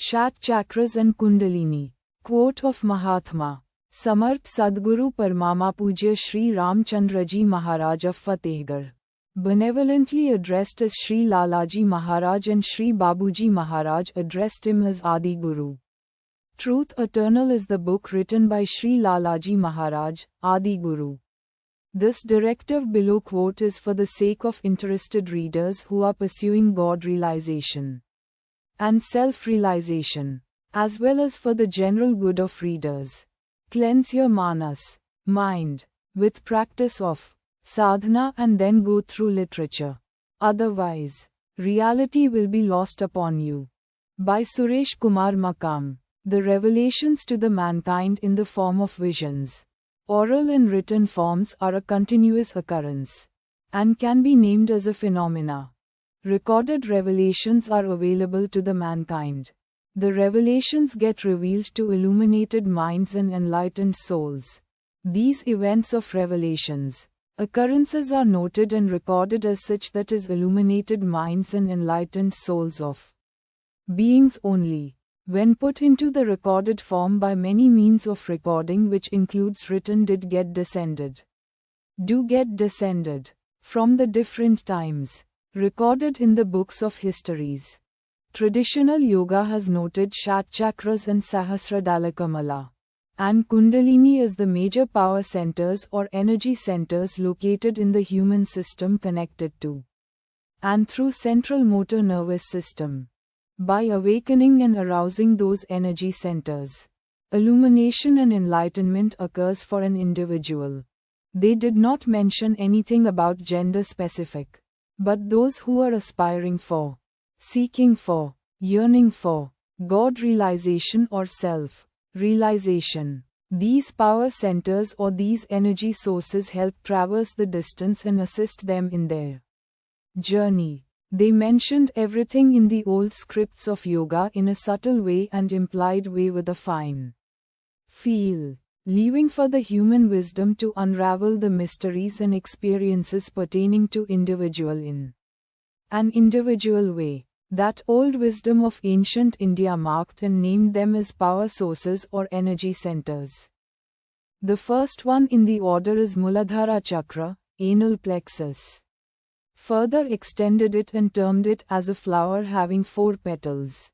Shat Chakras and Kundalini. Quote of Mahatma Samarth Sadguru Parmama Pujya Shri Ram Chandraji Maharaj of Fatehgarh, benevolently addressed as Shri Lalaji Maharaj, and Shri Babuji Maharaj addressed him as Adi Guru. Truth Eternal is the book written by Shri Lalaji Maharaj, Adi Guru. This directive below quote is for the sake of interested readers who are pursuing God realization and self-realization, as well as for the general good of readers. Cleanse your manas, mind, with practice of sadhana and then go through literature. Otherwise, reality will be lost upon you. By Suresh Kumar Makam. The revelations to the mankind in the form of visions, oral and written forms, are a continuous occurrence and can be named as a phenomena. Recorded revelations are available to the mankind. The revelations get revealed to illuminated minds and enlightened souls. These events of revelations, occurrences are noted and recorded as such that is illuminated minds and enlightened souls of beings only, when put into the recorded form by many means of recording, which includes written, did get descended, do get descended, from the different times, recorded in the books of histories. Traditional yoga has noted Shat Chakras and Sahasradalakamala and Kundalini as the major power centers or energy centers located in the human system, connected to and through central motor nervous system. By awakening and arousing those energy centers, illumination and enlightenment occurs for an individual. They did not mention anything about gender specific, but those who are aspiring for, seeking for, yearning for God realization or self-realization. These power centers or these energy sources help traverse the distance and assist them in their journey. They mentioned everything in the old scripts of yoga in a subtle way and implied way with a fine feel, leaving for the human wisdom to unravel the mysteries and experiences pertaining to individual in an individual way. That old wisdom of ancient India marked and named them as power sources or energy centers. The first one in the order is Muladhara Chakra, anal plexus. Further extended it and termed it as a flower having 4 petals.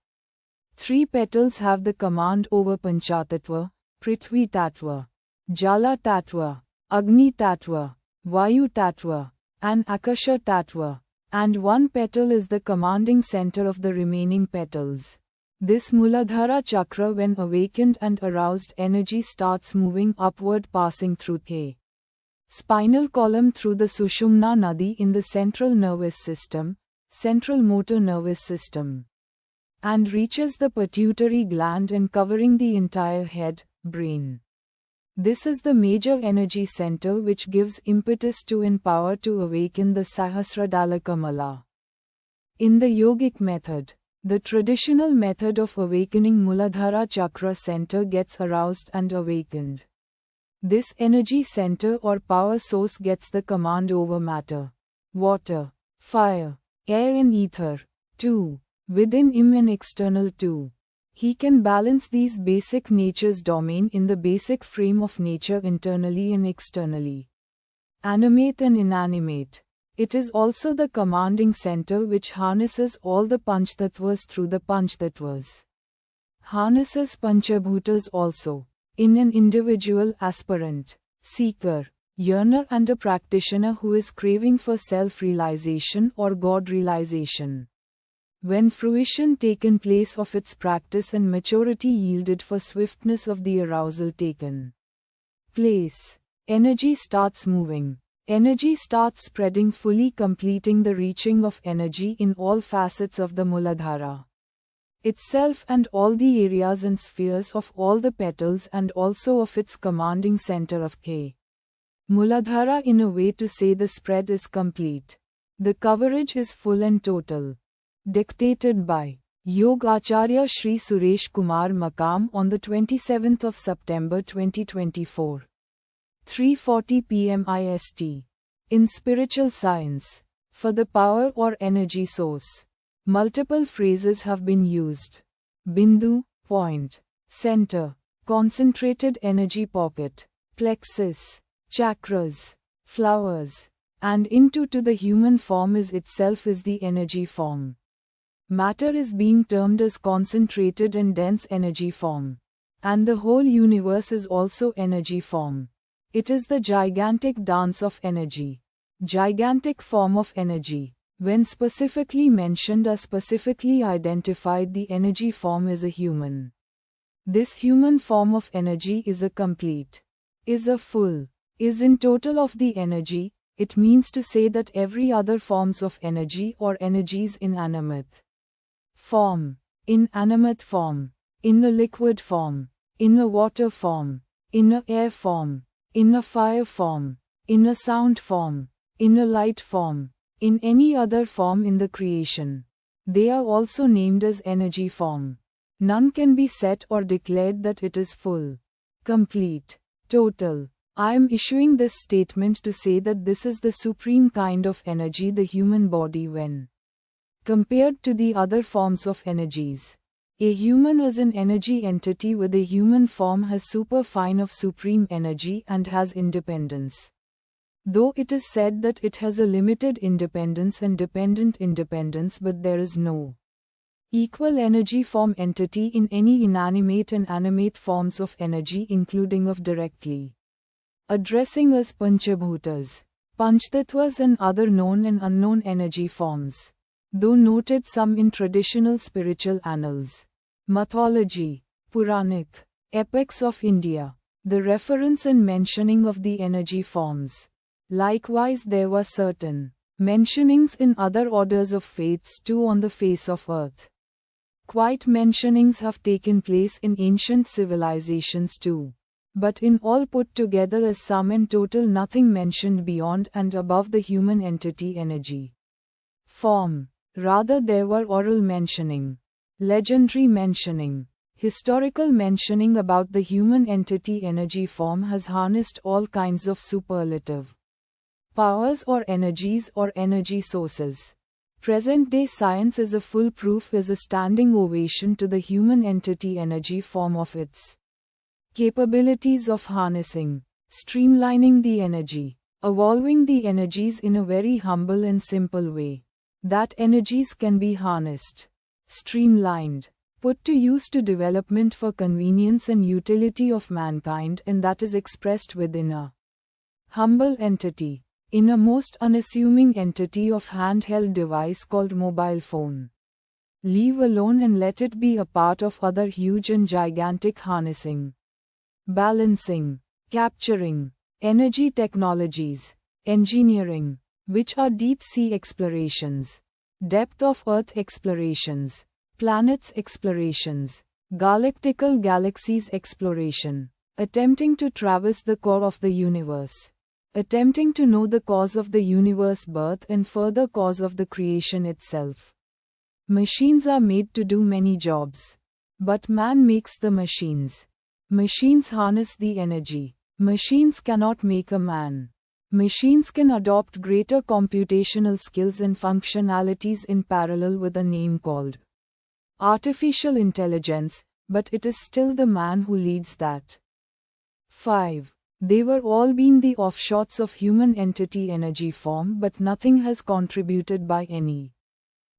3 petals have the command over Panchatattva, Prithvi Tattva, Jala Tattva, Agni Tattva, Vayu Tattva, and Akasha Tattva, and 1 petal is the commanding center of the remaining petals. This Muladhara Chakra, when awakened and aroused, energy starts moving upward, passing through the spinal column, through the Sushumna Nadi in the central nervous system, central motor nervous system, and reaches the pituitary gland and covering the entire head, brain. This is the major energy center which gives impetus to and power to awaken the Sahasradalakamala. In the yogic method, the traditional method of awakening, Muladhara Chakra center gets aroused and awakened. This energy center or power source gets the command over matter, water, fire, air and ether, too, within him and external too. He can balance these basic nature's domain in the basic frame of nature internally and externally, animate and inanimate. It is also the commanding center which harnesses all the Panchtattvas through the Panchtattvas. Harnesses Panchabhutas also. In an individual aspirant, seeker, yearner and a practitioner who is craving for self-realization or God realization. When fruition taken place of its practice and maturity yielded for swiftness of the arousal taken place, energy starts moving. Energy starts spreading, fully completing the reaching of energy in all facets of the Muladhara itself and all the areas and spheres of all the petals and also of its commanding center of K. Muladhara, in a way to say the spread is complete. The coverage is full and total. Dictated by Yoga Acharya Shri Suresh Kumar Makam on the 27th of September 2024. 3:40 p.m. IST. In spiritual science, for the power or energy source, multiple phrases have been used. Bindu, point, center, concentrated energy pocket, plexus, chakras, flowers, and into to the human form is itself is the energy form. Matter is being termed as concentrated and dense energy form. And the whole universe is also energy form. It is the gigantic dance of energy. Gigantic form of energy. When specifically mentioned or specifically identified, the energy form is a human. This human form of energy is a complete, is a full, is in total of the energy. It means to say that every other forms of energy or energies inanimate form, inanimate form, in a liquid form, in a water form, in a air form, in a fire form, in a sound form, in a light form, in any other form in the creation. They are also named as energy form. None can be said or declared that it is full, complete, total. I am issuing this statement to say that this is the supreme kind of energy, the human body, when compared to the other forms of energies. A human is an energy entity with a human form, has superfine of supreme energy and has independence. Though it is said that it has a limited independence and dependent independence, but there is no equal energy form entity in any inanimate and animate forms of energy, including of directly addressing as Panchabhutas, Panchtattvas and other known and unknown energy forms. Though noted some in traditional spiritual annals, mythology, Puranic, epics of India, the reference and mentioning of the energy forms. Likewise there were certain mentionings in other orders of faiths too on the face of earth. Quite mentionings have taken place in ancient civilizations too. But in all put together as sum and total, nothing mentioned beyond and above the human entity energy form. Rather there were oral mentioning, legendary mentioning, historical mentioning about the human entity energy form has harnessed all kinds of superlative powers or energies or energy sources. Present-day science is a full proof, is a standing ovation to the human entity energy form of its capabilities of harnessing, streamlining the energy, evolving the energies in a very humble and simple way. That energies can be harnessed, streamlined, put to use to development for convenience and utility of mankind, and that is expressed within a humble entity, in a most unassuming entity of handheld device called mobile phone. Leave alone and let it be a part of other huge and gigantic harnessing, balancing, capturing, energy technologies, engineering, which are deep sea explorations, depth of earth explorations, planets explorations, galactical galaxies exploration, attempting to traverse the core of the universe, attempting to know the cause of the universe birth and further cause of the creation itself. Machines are made to do many jobs, but man makes the machines. Machines harness the energy. Machines cannot make a man. Machines can adopt greater computational skills and functionalities in parallel with a name called artificial intelligence, but it is still the man who leads that. 5. They were all been the offshoots of human entity energy form, but nothing has contributed by any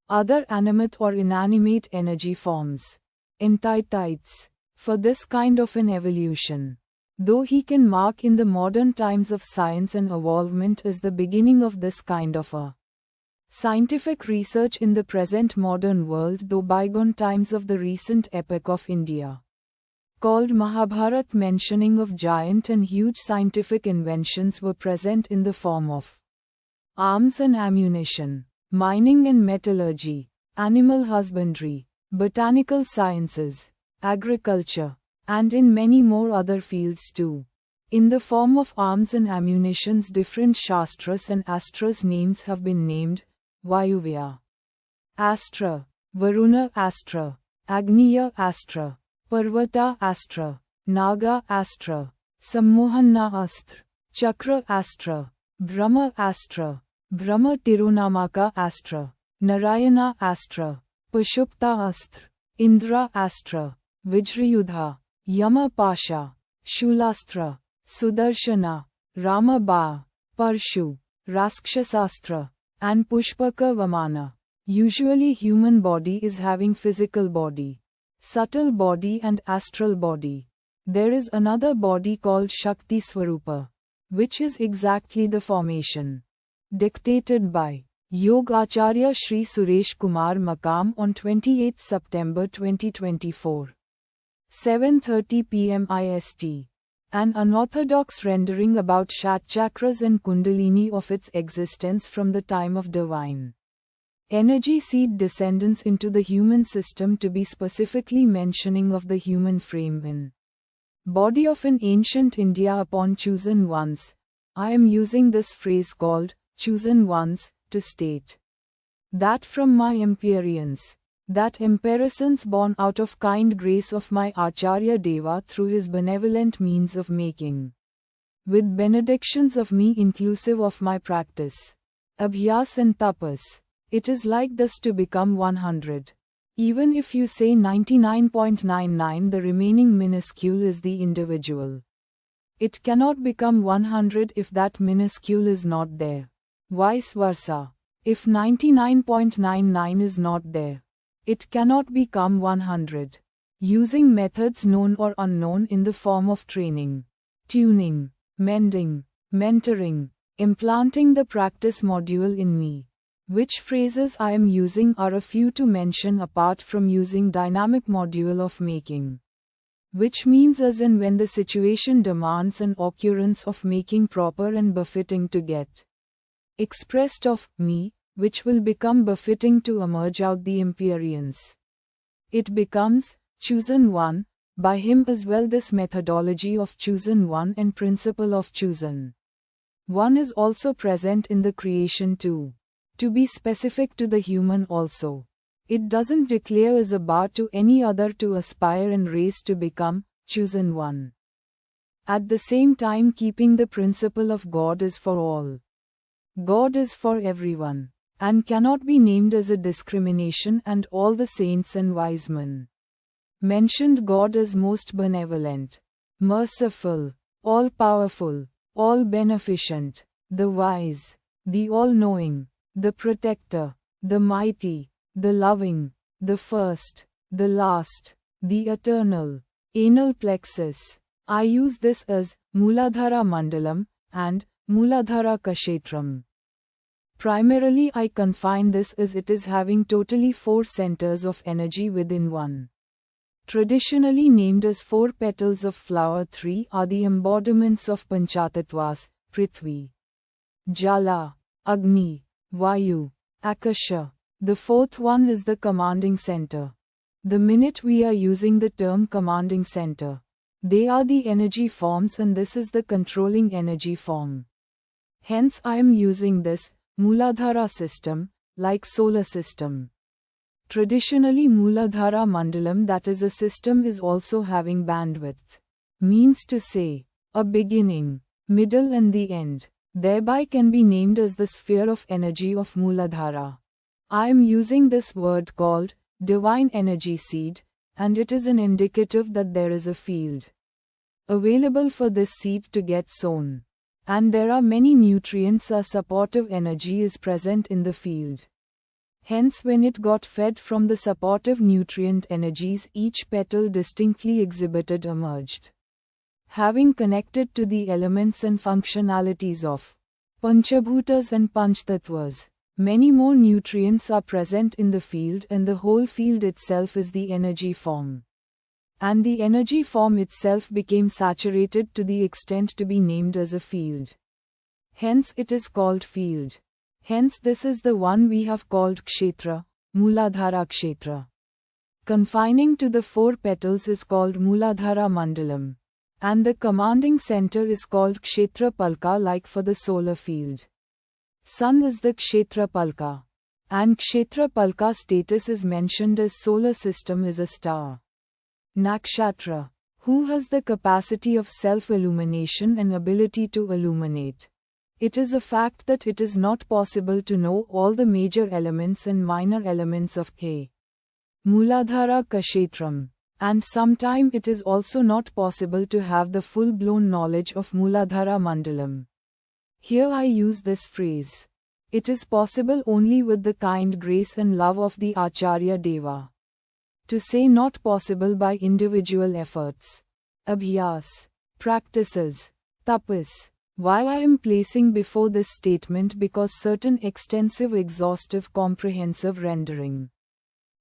other animate or inanimate energy forms, entities, for this kind of an evolution. Though he can mark in the modern times of science and evolvement as the beginning of this kind of a scientific research in the present modern world, though bygone times of the recent epoch of India, called Mahabharat, mentioning of giant and huge scientific inventions were present in the form of arms and ammunition, mining and metallurgy, animal husbandry, botanical sciences, agriculture, and in many more other fields too. In the form of arms and ammunitions, different Shastras and Astras names have been named: Vayuvya Astra, Varuna Astra, Agniya Astra, Parvata Astra, Naga Astra, Sammohana Astra, Chakra Astra, Brahma Astra, Brahma Tirunamaka Astra, Narayana Astra, Pashupta Astra, Indra Astra, Vijrayudha, Yama Pasha, Shulastra, Sudarshana, Rama Ba, Parshu, Rakshasastra, and Pushpaka Vamana. Usually human body is having physical body, subtle body and astral body. There is another body called Shakti Swarupa, which is exactly the formation dictated by Yoga Acharya Shri Suresh Kumar Makam on 28 September 2024. 7:30 p.m. IST. An unorthodox rendering about Shat chakras and Kundalini of its existence from the time of divine energy seed descendants into the human system, to be specifically mentioning of the human frame in body of an ancient India upon chosen ones. I am using this phrase called chosen ones to state that from my experience, that emperisons born out of kind grace of my Acharya Deva through his benevolent means of making, with benedictions of me inclusive of my practice, abhyas and tapas, it is like this to become 100. Even if you say 99.99, the remaining minuscule is the individual. It cannot become 100 if that minuscule is not there. Vice versa. If 99.99 is not there, it cannot become 100. Using methods known or unknown in the form of training, tuning, mending, mentoring, implanting the practice module in me. Which phrases I am using are a few to mention apart from using dynamic module of making. Which means as and when the situation demands an occurrence of making proper and befitting to get expressed of me, which will become befitting to emerge out the experience. It becomes chosen one, by him as well. This methodology of chosen one and principle of chosen one is also present in the creation too. To be specific to the human also, it doesn't declare as a bar to any other to aspire and raise to become chosen one. At the same time, keeping the principle of God is for all. God is for everyone, and cannot be named as a discrimination, and all the saints and wise men mentioned God as most benevolent, merciful, all-powerful, all-beneficent, the wise, the all-knowing, the protector, the mighty, the loving, the first, the last, the eternal, anal plexus. I use this as Mooladhara Mandalam and Mooladhara Kshetram. Primarily I confine this as it is having totally 4 centers of energy within one. Traditionally named as 4 petals of flower, 3 are the embodiments of Panchatatvas, Prithvi, Jala, Agni, Vayu, Akasha. The 4th one is the commanding center. The minute we are using the term commanding center, they are the energy forms, and this is the controlling energy form. Hence I am using this Mooladhara system, like solar system. Traditionally Mooladhara Mandalam, that is a system, is also having bandwidth. Means to say, a beginning, middle and the end. Thereby can be named as the sphere of energy of Mooladhara. I am using this word called divine energy seed, and it is an indicative that there is a field available for this seed to get sown. And there are many nutrients or supportive energy is present in the field. Hence when it got fed from the supportive nutrient energies, each petal distinctly exhibited emerged, having connected to the elements and functionalities of Panchabhutas and Panchtattvas. Many more nutrients are present in the field, and the whole field itself is the energy form. And the energy form itself became saturated to the extent to be named as a field. Hence it is called field. Hence this is the one we have called Kshetra, Mooladhara Kshetra. Confining to the 4 petals is called Mooladhara Mandalam. And the commanding center is called Kshetra Palka, like for the solar field. Sun is the Kshetra Palka. And Kshetra Palka status is mentioned as solar system is a star. Nakshatra, who has the capacity of self-illumination and ability to illuminate. It is a fact that it is not possible to know all the major elements and minor elements of He. Mooladhara Kshetram. And sometime it is also not possible to have the full-blown knowledge of Mooladhara Mandalam. Here I use this phrase. It is possible only with the kind grace and love of the Acharya Deva. To say not possible by individual efforts. Abhyas. Practices. Tapas. Why I am placing before this statement because certain extensive, exhaustive, comprehensive rendering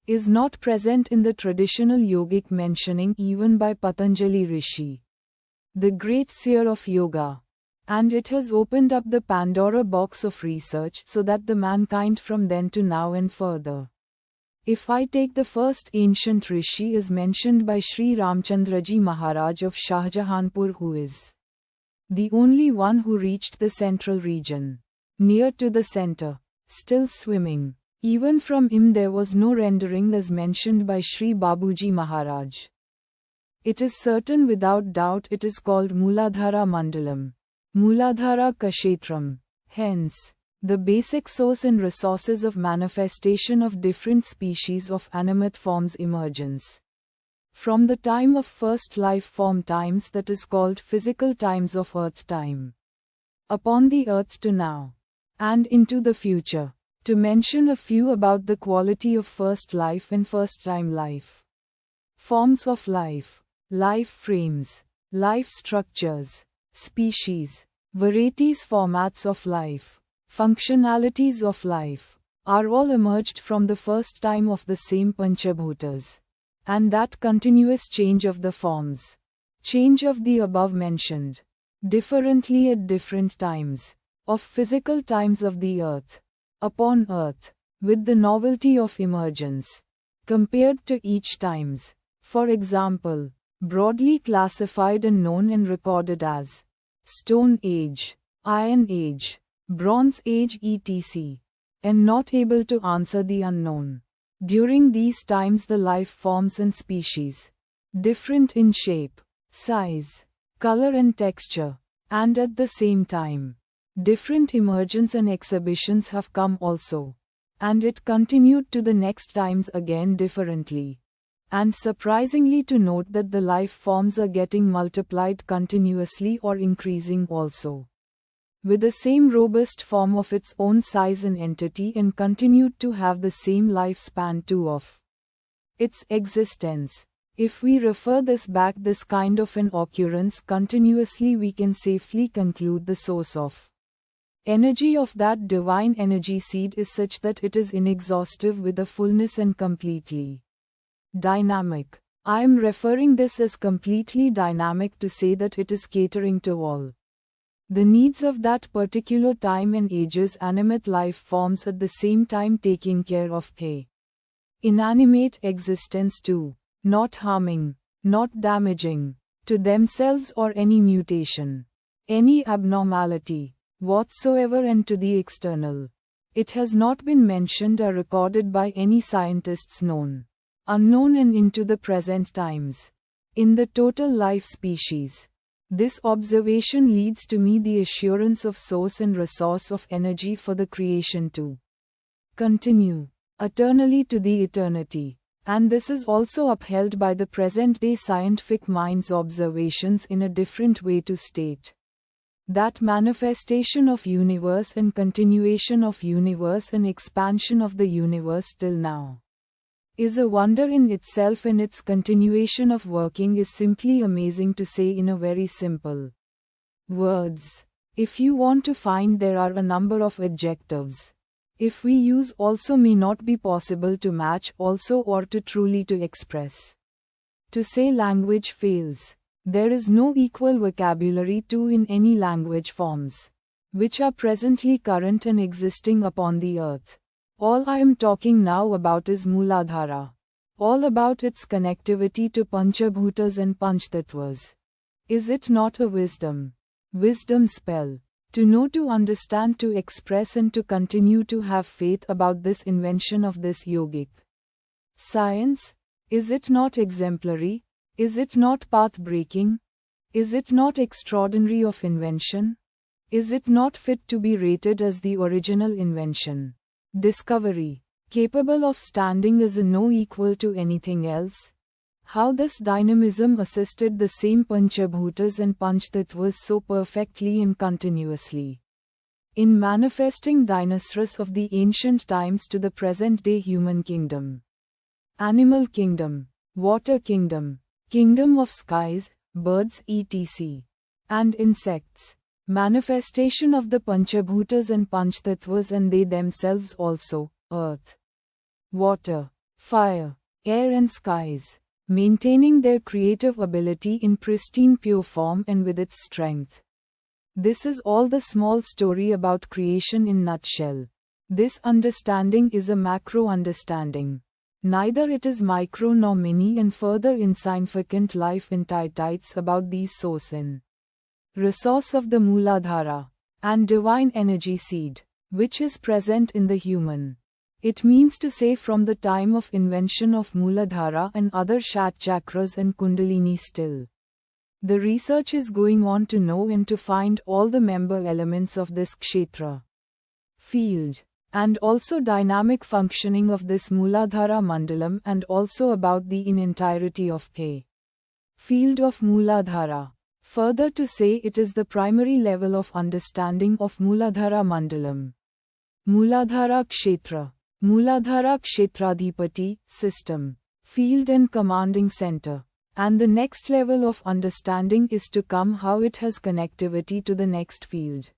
is not present in the traditional yogic mentioning even by Patanjali Rishi, the great seer of yoga. And it has opened up the Pandora box of research so that the mankind from then to now and further. If I take the first ancient Rishi is mentioned by Shri Ram Chandraji Maharaj of Shahjahanpur, who is the only one who reached the central region, near to the center, still swimming. Even from him there was no rendering as mentioned by Shri Babuji Maharaj. It is certain without doubt it is called Mooladhara Mandalam, Mooladhara Kshetram. Hence, the basic source and resources of manifestation of different species of animate forms emergence. From the time of first life form times, that is called physical times of earth time, upon the earth to now, and into the future. To mention a few about the quality of first life and first time life. Forms of life, life frames, life structures, species, varieties, formats of life, functionalities of life, are all emerged from the first time of the same Panchabhutas. And that continuous change of the forms, change of the above mentioned, differently at different times, of physical times of the earth, upon earth, with the novelty of emergence, compared to each times, for example, broadly classified and known and recorded as Stone Age, Iron Age, Bronze Age etc., and not able to answer the unknown. During these times the life forms and species, different in shape, size, color and texture, and at the same time, different emergence and exhibitions have come also. And it continued to the next times again differently. And surprisingly to note that the life forms are getting multiplied continuously or increasing also, with the same robust form of its own size and entity, and continued to have the same lifespan too of its existence. If we refer this back, this kind of an occurrence continuously, we can safely conclude the source of energy of that divine energy seed is such that it is inexhaustive with a fullness and completely dynamic. I am referring this as completely dynamic to say that it is catering to all the needs of that particular time and age's animate life forms, at the same time taking care of a inanimate existence too, not harming, not damaging to themselves or any mutation, any abnormality whatsoever, and to the external. It has not been mentioned or recorded by any scientists known, unknown, and into the present times, in the total life species. This observation leads to me the assurance of source and resource of energy for the creation to continue eternally to the eternity. And this is also upheld by the present-day scientific mind's observations in a different way to state that manifestation of universe and continuation of universe and expansion of the universe till now is a wonder in itself, and its continuation of working is simply amazing, to say in a very simple words. If you want to find, there are a number of adjectives. If we use also may not be possible to match also or to truly to express. To say language fails. There is no equal vocabulary too in any language forms, which are presently current and existing upon the earth. All I am talking now about is Mooladhara. All about its connectivity to Panchabhutas and Panchtattvas. Is it not a wisdom? Wisdom spell. To know, to understand, to express, and to continue to have faith about this invention of this yogic science? Is it not exemplary? Is it not path-breaking? Is it not extraordinary of invention? Is it not fit to be rated as the original invention, discovery, capable of standing as a no equal to anything else. How this dynamism assisted the same Panchabhutas and Panchtattvas so perfectly and continuously in manifesting dinosaurs of the ancient times to the present-day human kingdom, animal kingdom, water kingdom, kingdom of skies, birds etc., and insects. Manifestation of the Panchabhutas and Panchtattvas and they themselves also, earth, water, fire, air and skies, maintaining their creative ability in pristine pure form and with its strength. This is all the small story about creation in nutshell. This understanding is a macro understanding. Neither it is micro nor mini and further insignificant life entities about these source and resource of the Mooladhara and divine energy seed, which is present in the human. It means to say from the time of invention of Mooladhara and other Shat chakras and Kundalini still. The research is going on to know and to find all the member elements of this kshetra field, and also dynamic functioning of this Mooladhara Mandalam and also about the in entirety of the field of Mooladhara. Further to say it is the primary level of understanding of Mooladhara Mandalam. Mooladhara Kshetra, Mooladhara Kshetradhipati, system, field and commanding center. And the next level of understanding is to come how it has connectivity to the next field.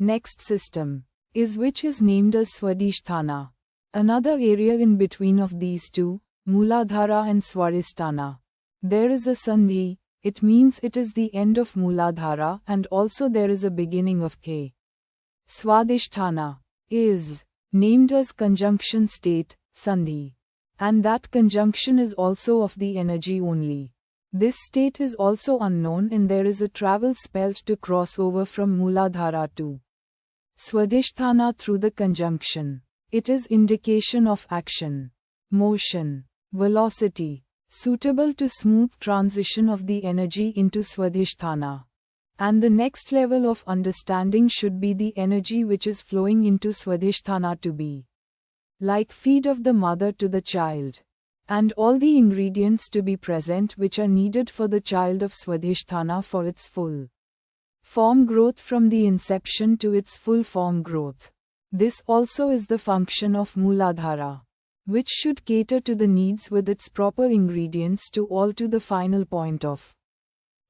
Next system is which is named as Swadhisthana. Another area in between of these two, Mooladhara and Swadhisthana. There is a Sandhi, it means it is the end of Mooladhara and also there is a beginning of K. Swadhisthana is named as conjunction state, Sandhi. And that conjunction is also of the energy only. This state is also unknown and there is a travel spelt to cross over from Mooladhara to Swadhisthana through the conjunction. It is indication of action, motion, velocity, suitable to smooth transition of the energy into Swadhisthana. And the next level of understanding should be the energy which is flowing into Swadhisthana to be like feed of the mother to the child, and all the ingredients to be present which are needed for the child of Swadhisthana for its full form growth from the inception to its full form growth. This also is the function of Mooladhara, which should cater to the needs with its proper ingredients to all to the final point of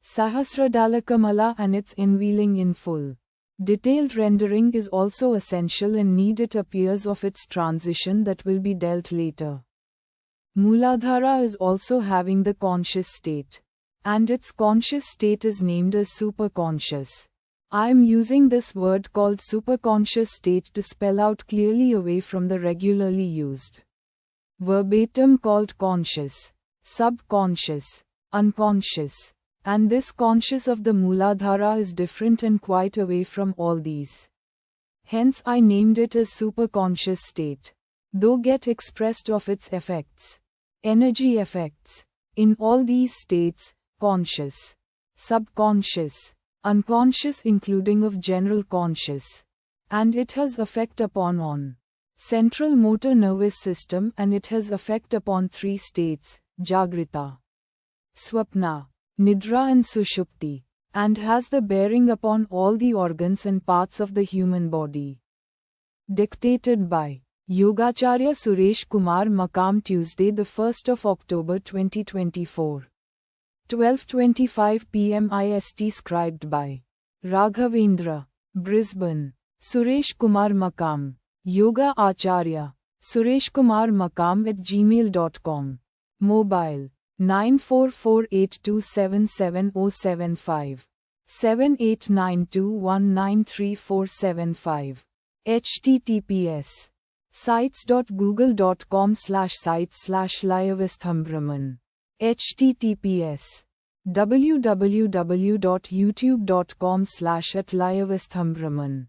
Sahasradalakamala and its unveiling in full. Detailed rendering is also essential and need it appears of its transition that will be dealt later. Mooladhara is also having the conscious state, and its conscious state is named as superconscious. I am using this word called superconscious state to spell out clearly away from the regularly used verbatim called conscious, subconscious, unconscious. And this conscious of the Mooladhara is different and quite away from all these. Hence I named it as superconscious state. Though get expressed of its effects, energy effects, in all these states, conscious, subconscious, unconscious including of general conscious. And it has effect upon on central motor nervous system and it has effect upon three states, Jagrita, Swapna, Nidra and Sushupti, and has the bearing upon all the organs and parts of the human body. Dictated by Yogacharya Suresh Kumar Makam, Tuesday the 1st of October 2024. 12:25 p.m. IST. Scribed by Raghavendra, Brisbane. Suresh Kumar Makam, Yoga Acharya, Suresh Kumar Makam at gmail.com. Mobile 9448277075 7892193475. https sites.google.com/sites/liavesthambhraman. https www.youtube.com/@liavesthambhraman.